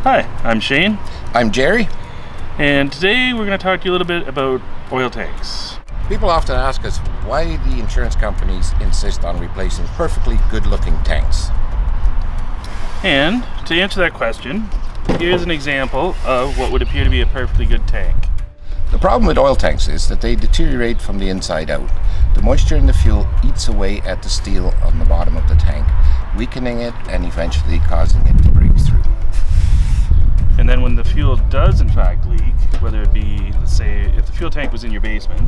Hi, I'm Shane, I'm Gerry. and today we're going to talk to you a little bit about oil tanks. People often ask us why the insurance companies insist on replacing perfectly good-looking tanks. And to answer that question, here's an example of what would appear to be a perfectly good tank. The problem with oil tanks is that they deteriorate from the inside out. The moisture in the fuel eats away at the steel on the bottom of the tank, weakening it and eventually causing it to break through. And then when the fuel does in fact leak, whether it be, let's say, if the fuel tank was in your basement,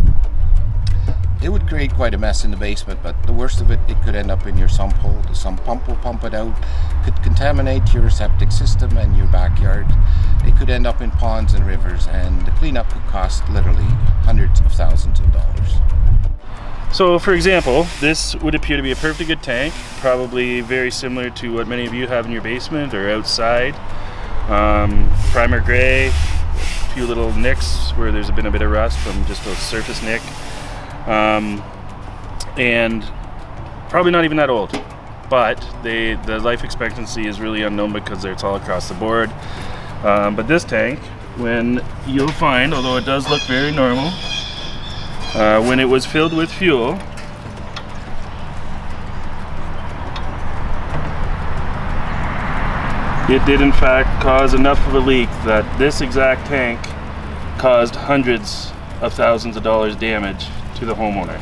It would create quite a mess in the basement, but the worst of it, it could end up in your sump hole. The sump pump will pump it out, could contaminate your septic system and your backyard. It could end up in ponds and rivers, and the cleanup could cost literally hundreds of thousands of dollars. so for example, this would appear to be a perfectly good tank, probably very similar to what many of you have in your basement or outside. Primer gray, a few little nicks where there's been a bit of rust from just a surface nick. And probably not even that old, but the life expectancy is really unknown because it's all across the board. But this tank, when you'll find, although it does look very normal, when it was filled with fuel, it did in fact cause enough of a leak that this exact tank caused hundreds of thousands of dollars damage to the homeowner.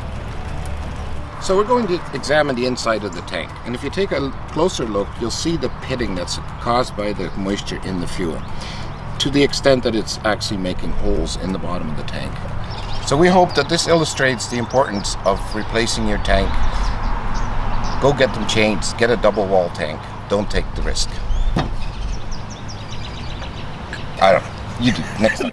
So we're going to examine the inside of the tank, and if you take a closer look, you'll see the pitting that's caused by the moisture in the fuel, to the extent that it's actually making holes in the bottom of the tank. So we hope that this illustrates the importance of replacing your tank. Go get them changed, get a double wall tank, don't take the risk. I don't know, you do, next time.